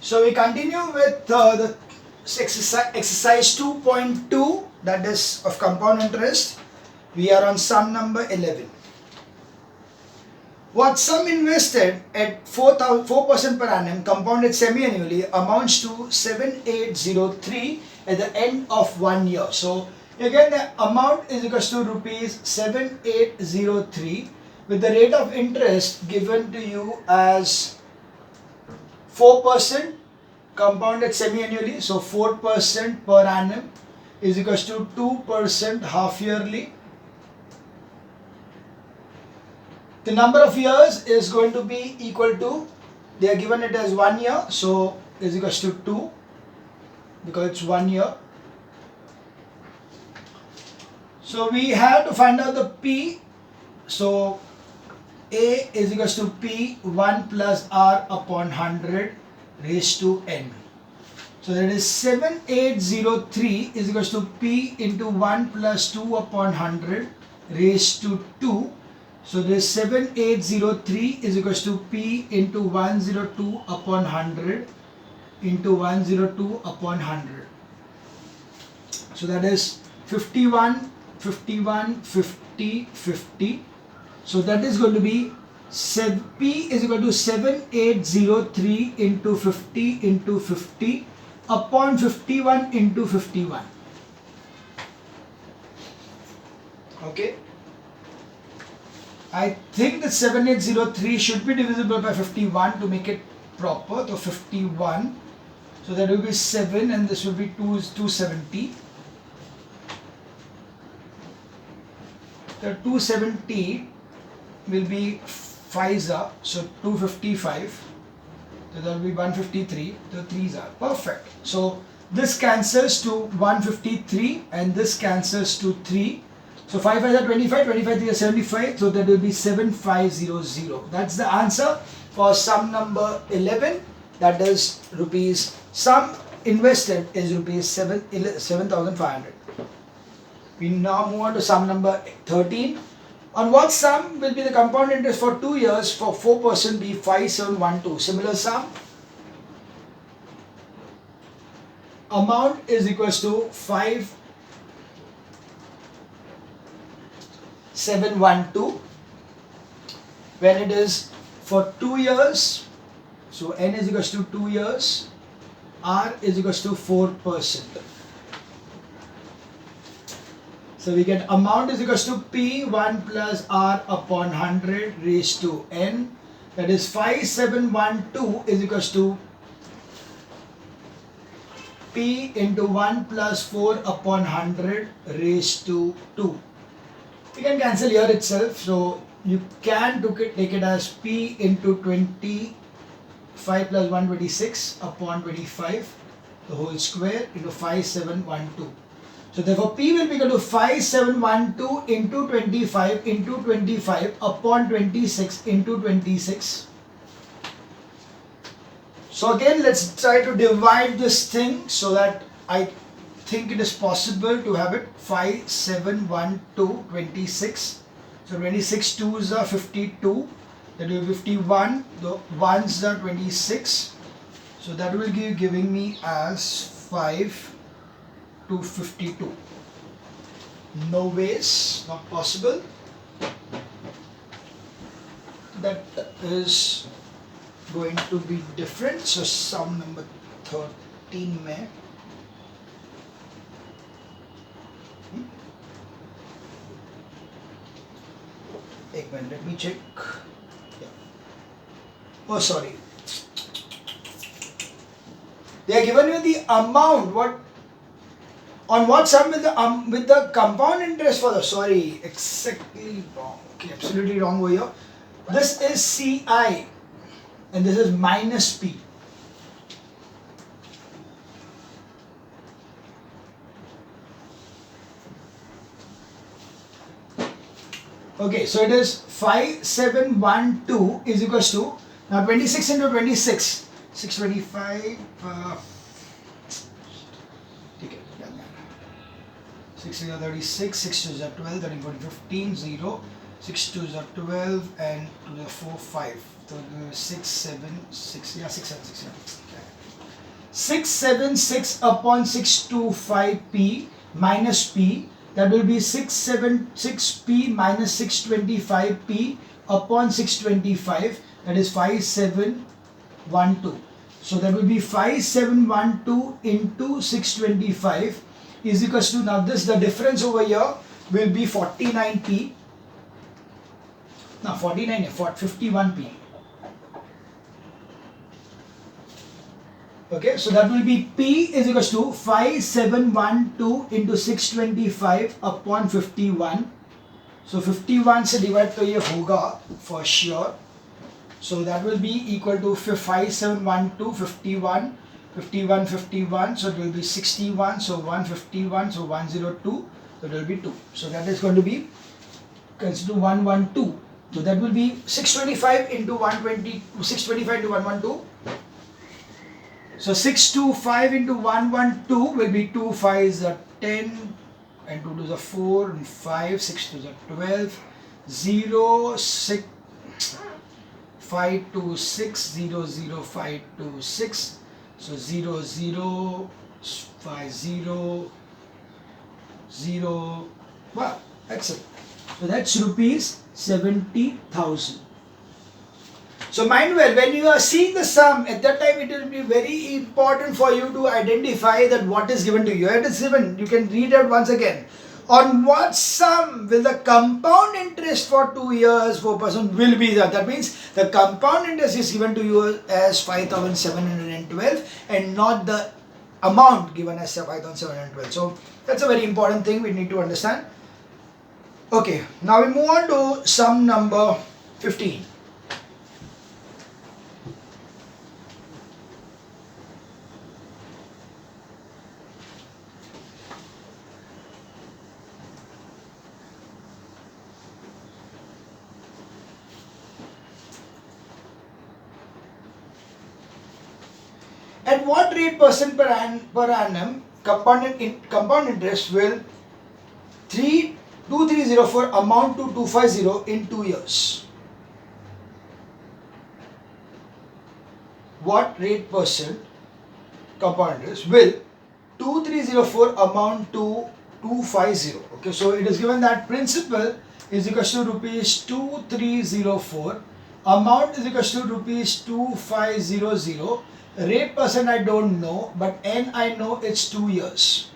So we continue with the exercise 2.2, that is of compound interest. We are on sum number 11. What sum invested at 4% per annum compounded semi-annually amounts to 7803 at the end of 1 year. So again the amount is equals to rupees 7803 with the rate of interest given to you as 4% compounded semi-annually, so 4% per annum is equals to 2% half yearly. The number of years is going to be equal to, they are given it as 1 year, so is equals to 2 because it's 1 year. So we have to find out the P. So A is equals to P 1 plus R upon 100 raised to N. So that is 7803 is equals to P into 1 plus 2 upon 100 raised to 2. So this 7803 is equals to P into 102 upon 100 into 102 upon 100. So that is 51, 51, 50, 50. So that is going to be P is equal to 7803 into 50 into 50 upon 51 into 51. Okay. I think that 7803 should be divisible by 51 to make it proper. So 51. So that will be 7 and this will be 270. The 270 will be 5s are, so 255. So that will be 153. The 3s are perfect. So this cancels to 153 and this cancels to 3. So 5 5 are 25, 25 3 are 75, so that will be 7500. That's the answer for sum number 11. That is rupees, sum invested is rupees 7,500. We now move on to sum number 13. On what sum will be the compound interest for 2 years for 4% be 5712? Similar sum. Amount is equals to 5712 when it is for 2 years. So N is equals to 2 years, R is equals to 4%. So we get amount is equals to P 1 plus R upon 100 raised to N. That is 5712 is equals to P into 1 plus 4 upon 100 raised to 2. You can cancel here itself. So you can take it as P into 25 plus 126 upon 25 the whole square into 5712. So therefore P will be equal to 5712 into 25 into 25 upon 26 into 26. So again let's try to divide this thing so that I think it is possible to have it 5712 26. So 26 2s are 52, that will be 51, the 1s are 26. So that will give giving me as 5 to 52. No ways, not possible. That is going to be different. So sum number 13 mein एक minute, let me check. Yeah. Oh sorry, they are given you the amount. What on what sum with the compound interest for the, sorry, exactly wrong. Okay, absolutely wrong over here. This is CI and this is minus P. Okay, so it is 5712 is equals to, now 26 into 26, 625, 6 is 36, 6 2s are 12, 13, 14, 15, 0, 6 2s are 12, and 2 are 4, 5. So 6, 7, 6, yeah, 6, 7, 6, 7. 676 upon 625p minus p, that will be 676p minus 625p upon 625, that is 5712. So that will be 5712 into 625 is equals to, now this, the difference over here will be 49p. Now 49, 51p. Okay, so that will be P is equals to 5712 into 625 upon 51. So 51 से divide तो ये होगा for sure. So that will be equal to 5712, 51, 51, 51. So it will be 61. So 151. So 102. So it will be 2. So that is going to be consider 112. So that will be 625 into 120, 625 into 112. So 625 into 112 will be 2 5s are 10 and 2 2s are 4 and 5, 6 2s are 12, 0 6 526 0 0 526. So 0 0 5 0 0. Wow, excellent. So that's rupees 70,000. So mind well, when you are seeing the sum, at that time it will be very important for you to identify that what is given to you. It is given, you can read it once again. On what sum will the compound interest for 2 years 4% will be that? That means the compound interest is given to you as 5,712 and not the amount given as 5,712. So that's a very important thing we need to understand. Okay, now we move on to sum number 15. At what rate percent per annum compound interest will 2304 amount to 250 in 2 years? What rate percent compound interest will 2304 amount to 250? Okay, so it is given that principal is equal to rupees 2304, amount is equal to rupees 2500. Rate percent I don't know, but N I know it's 2 years.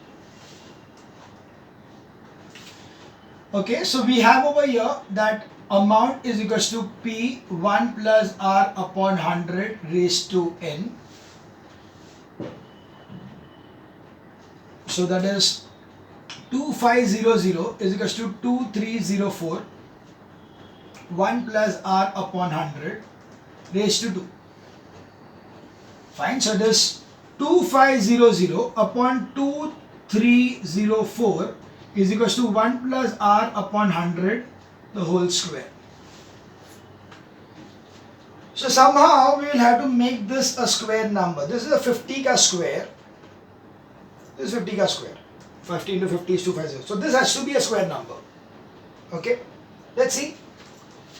Okay, so we have over here that amount is equal to P 1 plus R upon 100 raised to N. So that is 2500 is equal to 2304 1 plus R upon 100 raised to 2. Fine, so this 2500 upon 2304 is equal to 1 plus R upon 100 the whole square. So somehow we will have to make this a square number. This is a 50 ka square. This is 50 ka square. 50 into 50 is 250. So this has to be a square number. Okay, let's see.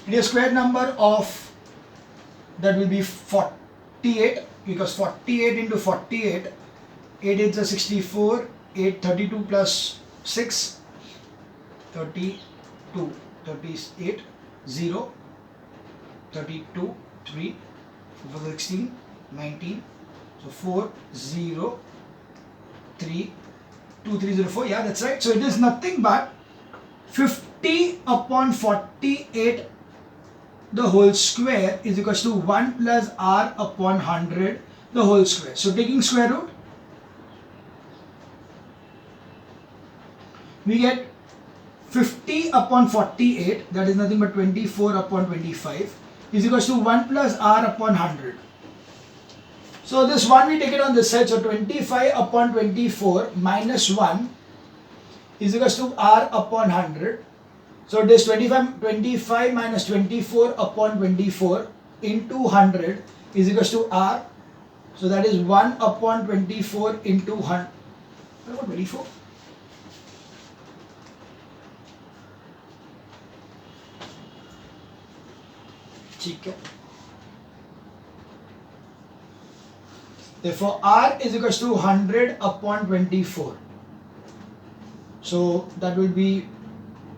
It is a square number of, that will be 48, because 48 into 48, 8 is a 64, 8 32 plus 6, 32, 38, 0, 32, 3, 4, 16, 19, so 4, 0, 3, 2, 3, 0, 4, yeah, that's right. So it is nothing but 50 upon 48 the whole square is equal to 1 plus R upon 100 the whole square. So taking square root, we get 50 upon 48, that is nothing but 24 upon 25 is equal to 1 plus R upon 100. So this one we take it on this side, so 25 upon 24 minus 1 is equal to R upon 100. So this 25 minus 24 upon 24 into 100 is equal to R. So that is 1 upon 24 into 100. What about 24? ठीक है. Therefore, R is equals to 100 upon 24. So that will be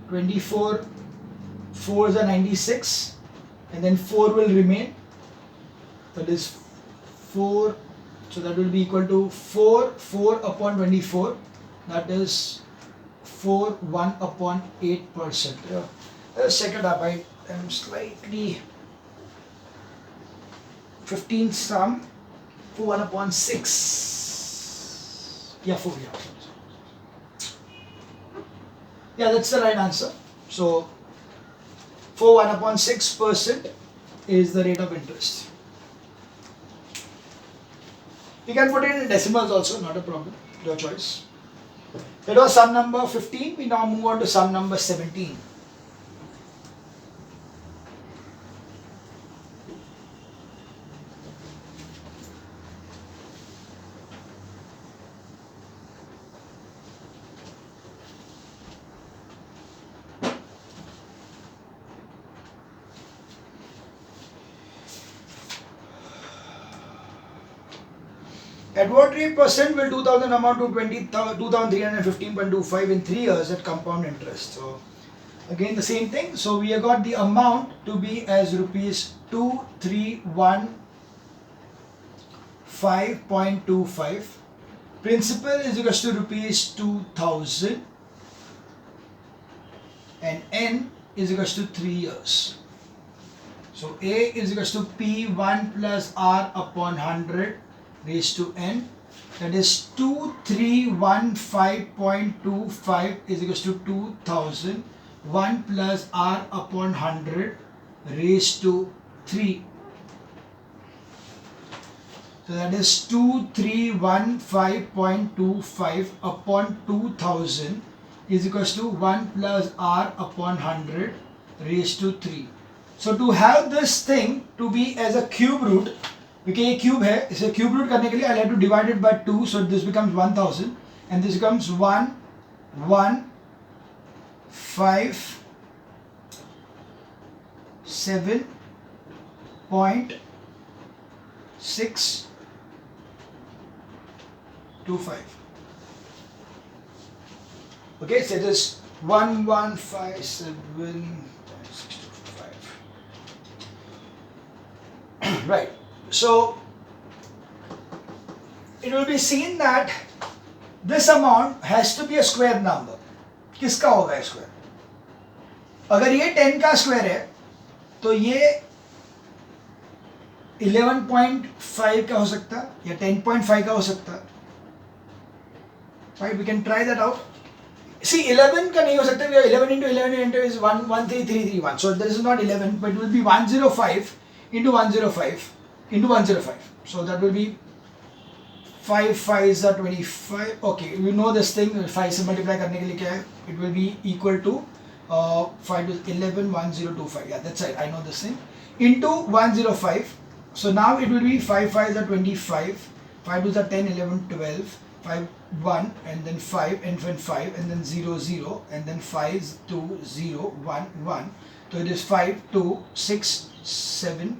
24, 4s are 96, and then 4 will remain. That is 4, so that will be equal to 4 upon 24. That is 1 upon 8%. Let's check it up. I am slightly 15 sum. 1 upon 6. Yeah, 4. Yeah, that's the right answer. So 1 upon 6% is the rate of interest. You can put it in decimals also, not a problem. Your choice. That was sum number 15. We now move on to sum number 17. At what rate percent will 2000 amount to 2315.25 in 3 years at compound interest? So again the same thing. So we have got the amount to be as rupees 2315.25. Principal is equals to rupees 2000 and N is equals to 3 years. So A is equals to P1 plus R upon 100 raised to N, that is 2315.25 is equals to 2000 1 plus R upon 100 raised to 3. So that is 2315.25 upon 2000 is equals to 1 plus R upon 100 raised to 3. So to have this thing to be as a cube root, क्योंकि ये cube है, इसे cube root करने के लिए I have to divide it by 2, so this becomes 1000 and this becomes 1157.625. Okay, so it is 1157.625. Right. So it will be seen that this amount has to be a square number. किसका होगा square? अगर ये 10 का square है तो ये 11.5 का हो सकता है या 10.5 का हो सकता है. Right, we can try that out. See, 11 का नहीं हो सकता. 11 into 11 into is 11331. So this is not 11, but it will be 105 into 105 into 105. So that will be 5 5s are 25. Okay, we know this thing. 5 से multiply करने के लिए क्या है? It will be equal to 5 is 11 1025. Yeah, that's right. I know this thing. Into 105. So now it will be 5 5s are 25. 5 2s are 10 11 12. 5 1 and then 5 and then 5 and then 0 0 and then 5 2 0 1 1. So it is 5 2 6 7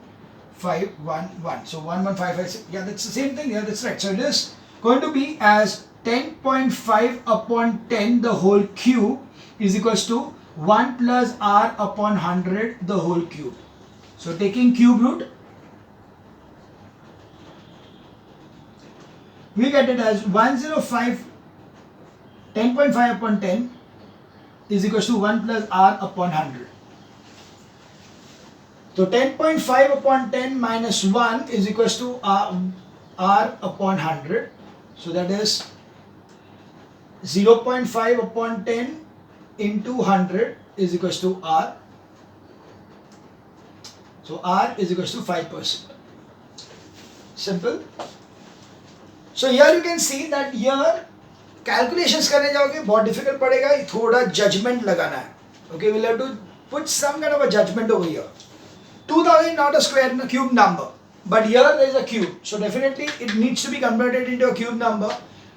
5 1 1. So 1 1 5 5 6. Yeah, that's the same thing. Yeah, that's right. So it is going to be as 10.5 upon 10 the whole cube is equals to 1 plus R upon 100 the whole cube. So taking cube root, we get it as 105 10.5 upon 10 is equals to 1 plus R upon 100. So 10.5 upon 10 minus 1 is equals to R upon 100. So that is 0.5 upon 10 into 100 is equals to R. So R is equals to 5%. Simple. So here you can see that here calculations करने जाओगे बहुत difficult पड़ेगा, थोड़ा judgment लगाना है. Okay, we'll have to put some kind of a judgment over here. 2000 not a square cube number, but here there is a cube, so definitely it needs to be converted into a cube number.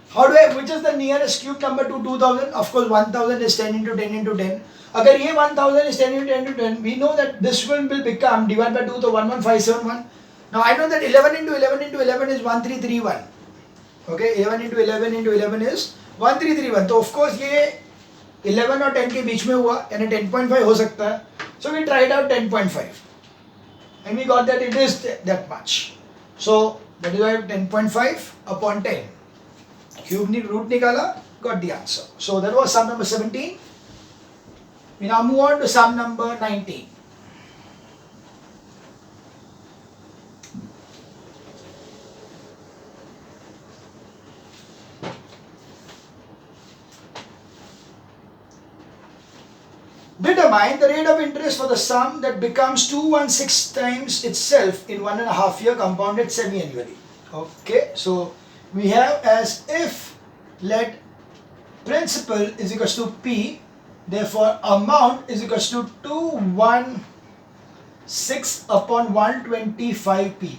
How do I, which is the nearest cube number to 2000? Of course 1000 is 10 into 10 into 10. अगर ये 1000 is 10 into 10 into 10, we know that this one will become divided by 2 तो 11571. Now I know that 11 into 11 into 11 is 1331. Okay, 11 into 11 into 11 is 1331. So of course ये 11 और 10 के बीच में हुआ, यानी 10.5 हो सकता है. So we tried out 10.5 and we got that it is that much. So that is why 10.5 upon 10. Cube root nikala, got the answer. So that was sum number 17. We now move on to sum number 19. Determine the rate of interest for the sum that becomes 216 times itself in 1.5 year compounded semi-annually. Okay, so we have as if let principal is equals to P, therefore amount is equals to 216 upon 125P.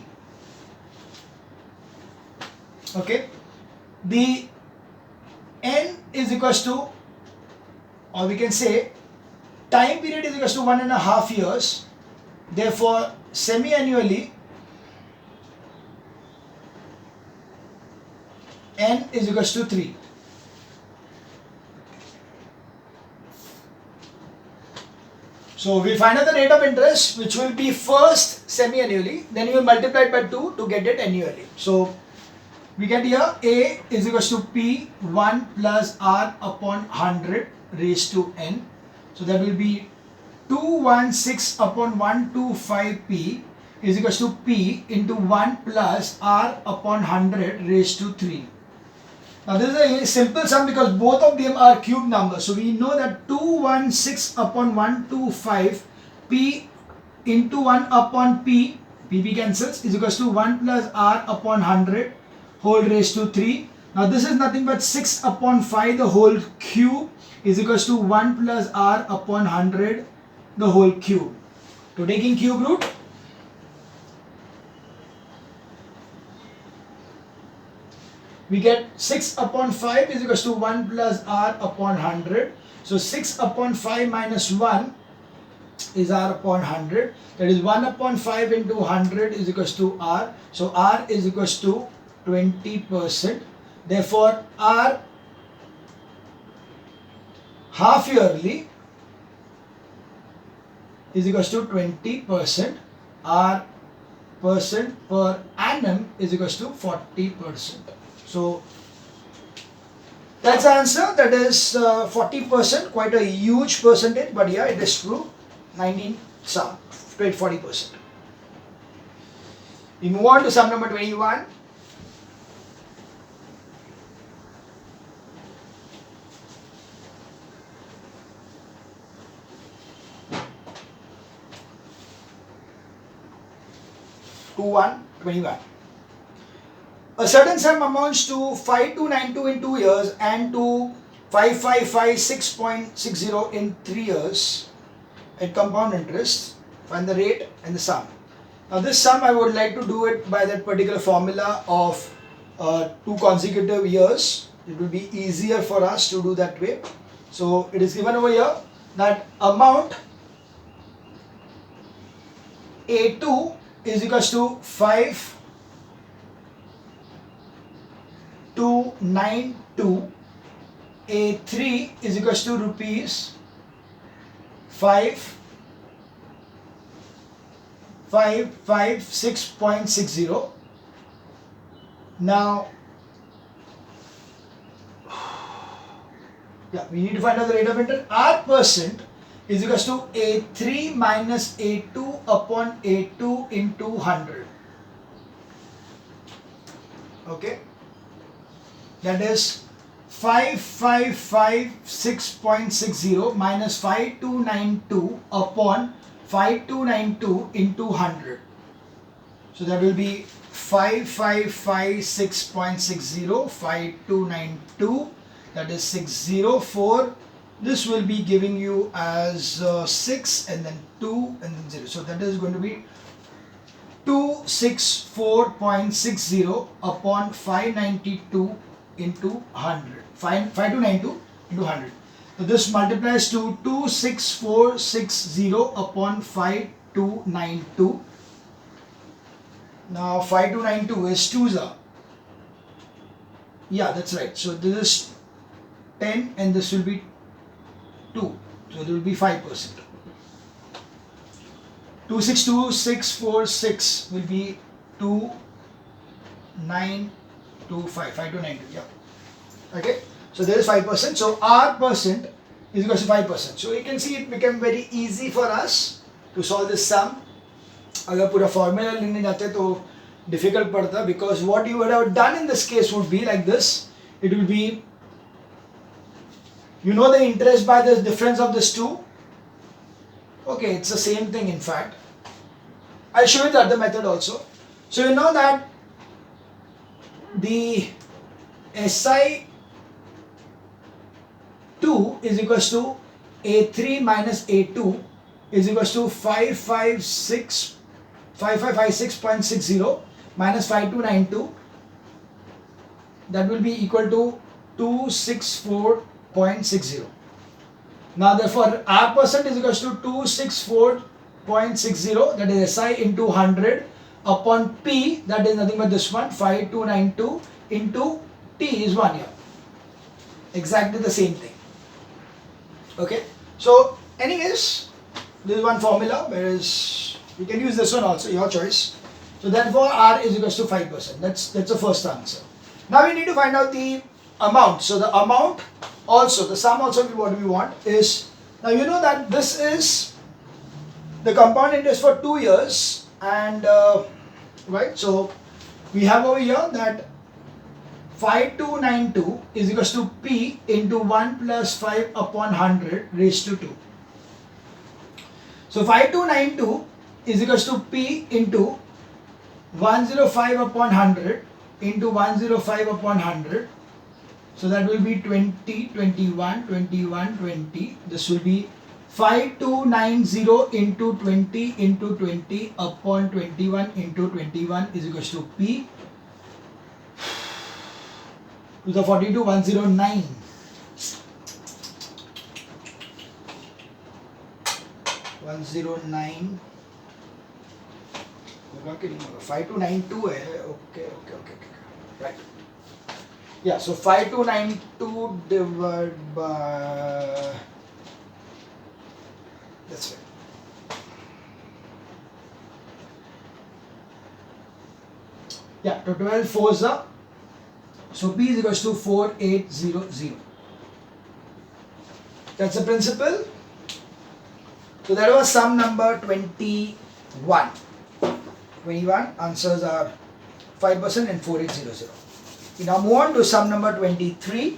Okay, the N is equals to, or we can say time period is equals to 1.5 years, therefore semi-annually N is equals to 3. So we find out the rate of interest, which will be first semi-annually, then you will multiply it by 2 to get it annually. So we get here A is equals to P 1 plus R upon 100 raised to N. So that will be 216 upon 125P is equals to P into 1 plus R upon 100 raised to 3. Now this is a simple sum because both of them are cube numbers. So we know that 216 upon 125 P into 1 upon P, PB cancels, is equals to 1 plus R upon 100 whole raised to 3. Now this is nothing but 6 upon 5 the whole cube is equals to 1 plus R upon 100 the whole cube. So taking cube root, we get 6 upon 5 is equals to 1 plus R upon 100. So 6 upon 5 minus 1 is R upon 100. That is 1 upon 5 into 100 is equals to R. So R is equals to 20%. Therefore R half yearly is equals to 20%. R percent per annum is equals to 40%. So that's the answer. That is 40%, quite a huge percentage, but yeah, it is true. 19 sum, 40%. We move on to sum number 21. To 21. A certain sum amounts to 5292 in 2 years and to 5556.60 in 3 years at compound interest. Find the rate and the sum. Now this sum I would like to do it by that particular formula of 2 consecutive years. It will be easier for us to do that way. So it is given over here that amount A2 is equals to 5292, A3 is equals to rupees 5556.60. Now yeah, we need to find out the rate of interest. R percent is equals to A3 minus A2 upon A2 into 100. Okay, that is 5556.60 minus 5292 upon 5292 into 100. So that will be 5556.60, 5292, that is 604. This will be giving you as 6 and then 2 and then 0. So that is going to be 264.60 upon 592 into 100. 5292 into 100. So this multiplies to 26460 upon 5292. Now 5292 is 2s are. Yeah, that's right. So this is 10 and this will be 2. So it will be 5%. 262646 will be 2925. 5292. Yeah. Okay. So there is 5%. So R percent is equal to 5%. So you can see it became very easy for us to solve this sum. अगर पूरा formula लेने जाते तो difficult पड़ता because what you would have done in this case would be like this. It will be, you know the interest by the difference of this two. Okay, it's the same thing in fact. I'll show you the other method also. So you know that the SI 2 is equals to A3 minus A2 is equals to 5556.60 minus 5292. That will be equal to 264.60. Now therefore R percent is equals to 264.60, that is SI into 100 upon P, that is nothing but this one, 5292 into T is 1 year. Exactly the same thing. Okay. So anyways, this is one formula, whereas you can use this one also, your choice. So therefore R is equals to 5%. That's the first answer. Now we need to find out the amount. So the amount also, the sum also what we want is, now you know that this is the compound interest for 2 years and right, so we have over here that 5292 is equals to P into 1 plus 5 upon 100 raised to 2. So 5292 is equals to P into 105 upon 100 into 105 upon 100. So that will be 20, 21, 21, 20. This will be 5290 into 20 into 20 upon 21 into 21 is equals to P to the 42109. 109 होगा कि नहीं होगा 5292 है okay right yeah so 5292 divided by that's right yeah to 12 fours are so P is equals to 4800. That's the principle. So that was sum number 21. 21 answers are 5% and 4800. We now move on to sum number 23.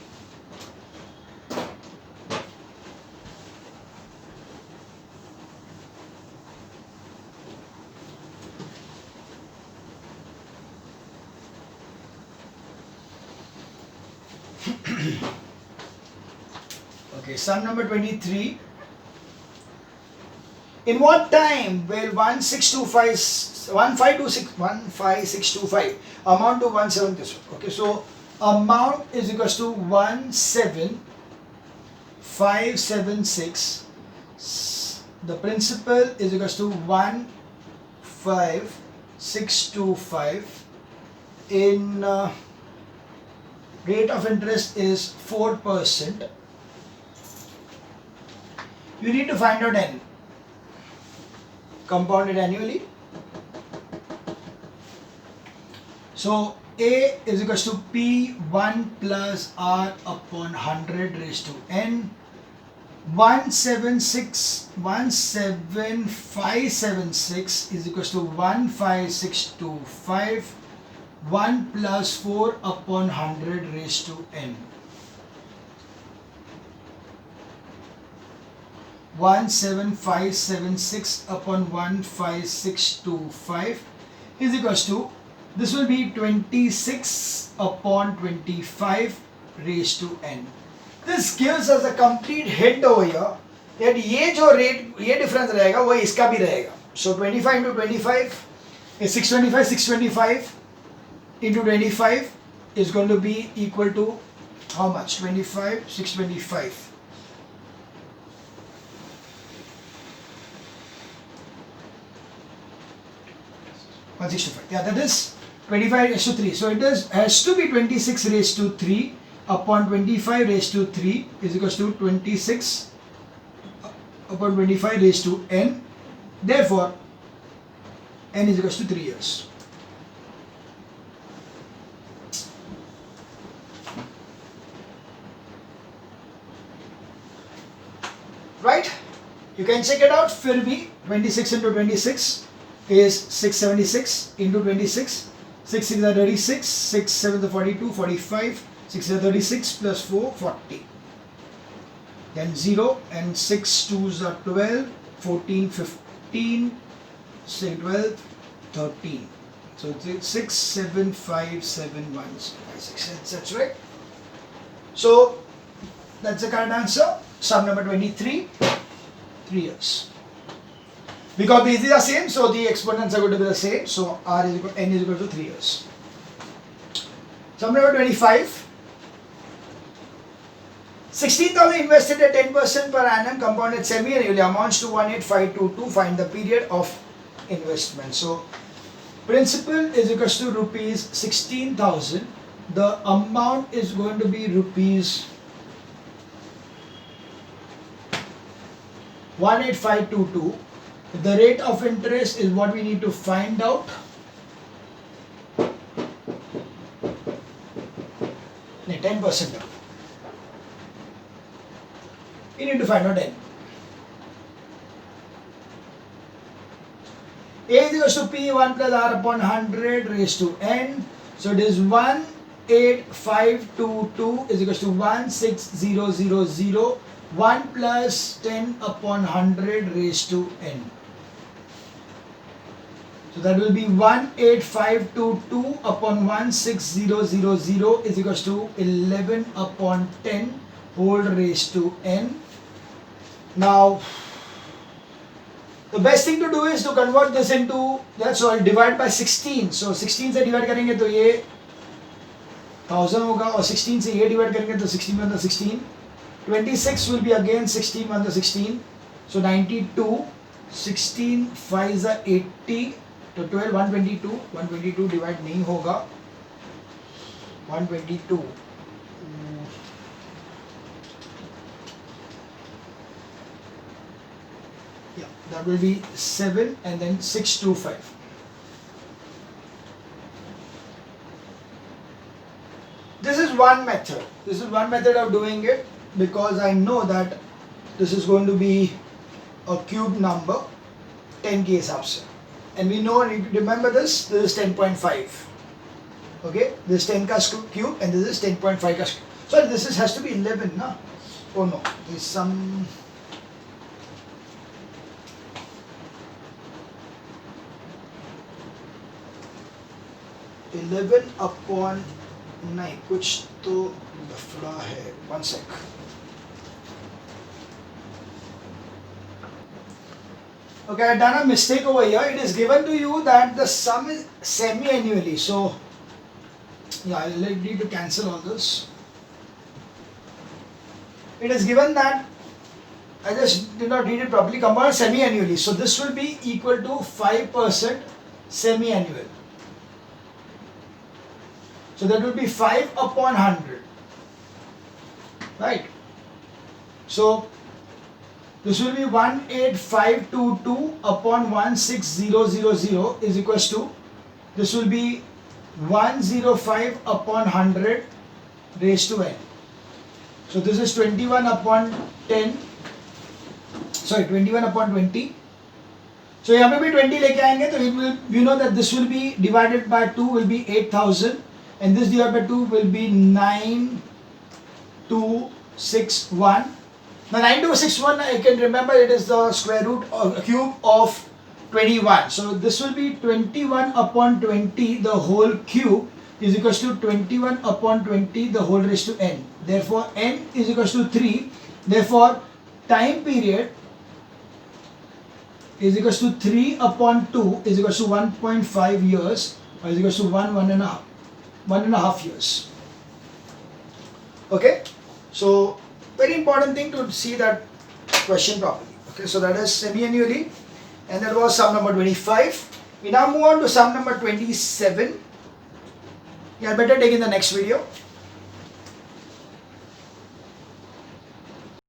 Okay, sum number 23. In what time will 15625 amount to 176? Okay, so amount is equals to 17576. The principal is equals to 15625. In rate of interest is 4%. You need to find out N. Compounded annually. So A is equals to P1 plus R upon 100 raised to N. 17576 is equals to 15625. 1 plus 4 upon 100 raised to N. 17576 upon 15625 is equals to, this will be 26 upon 25 raised to N. This gives us a complete hint over here that ये जो rate, ये difference रहेगा वो इसका भी रहेगा. So 25 into 25 is 625 into 25 is going to be equal to how much? 25, 625. 1625. Yeah, that is 25 raised to 3. So it has to be 26 raised to 3 upon 25 raised to 3 is equals to 26 upon 25 raised to n. Therefore, n is equals to 3 years. Right? You can check it out. फिर भी 26 into 26 is 676 into 26. 6 6 are 36, 6 7 are 42, 45, 6 are 36 plus 4, 40. Then 0 and 6 2s are 12, 14, 15, 6, 12, 13. So it's 6, 7, 5, 7, 1, 6. That's right. So that's the correct answer. Sum number 23, 3 years. Because these are same, so the exponents are going to be the same. So n is equal to 3 years. Sum number 25. 16,000 invested at 10% per annum compounded semi-annually amounts to 18522. Find the period of investment. So principal is equal to rupees 16,000. The amount is going to be rupees 18522. The rate of interest is what we need to find out. No, 10%. We need to find out n. A is equals to P 1 plus R upon 100 raised to n. So it is 18522 is equals to 16000. 1 plus 10 upon 100 raised to n. So that will be 18522 upon 16000 is equals to 11 upon 10 whole raised to n. Now, the best thing to do is to convert this into, that's all, divide by 16. So 16 से divide करेंगे तो ये 1000 होगा और 16 से ये divide करेंगे तो 16 में 16. 26 will be again 16 1 16. So 92. 16 5 are 80. तो 12 122. 122 divide नहीं होगा. 122. Yeah, that will be 7 and then 625. This is one method. This is one method of doing it, because I know that this is going to be a cube number 10 के हिसाब से, and we know, remember this is 10.5. okay, this 10 का cube and this is 10.5 का cube. So this has to be 11 na? Oh no, there's some 11 upon 9, कुछ तो लफड़ा है. 1 sec. Okay, I done a mistake over here. It is given to you that the sum is semi-annually. So, yeah, I need to cancel all this. It is given that, I just did not read it properly, compound semi-annually. So this will be equal to 5% semi-annual. So that will be 5 upon 100. Right? So this will be 18522 upon 16000 is equals to, this will be 105 upon 100 raised to n. So this is 21 upon 10, sorry 21 upon 20. So यहाँ पे भी 20 लेके आएंगे तो it will, we know that this will be divided by 2 will be 8000 and this divided by 2 will be 9261. Now 9261, I can remember it is the square root of cube of 21. So this will be 21 upon 20 the whole cube is equals to 21 upon 20 the whole raised to n. Therefore n is equals to 3. Therefore time period is equals to 3 upon 2 is equals to 1.5 years or is equals to 1.5 years. Okay, so very important thing to see that question properly. Okay, so that is semi-annually, and that was sum number 25. We now move on to sum number 27. Yeah, better take in the next video.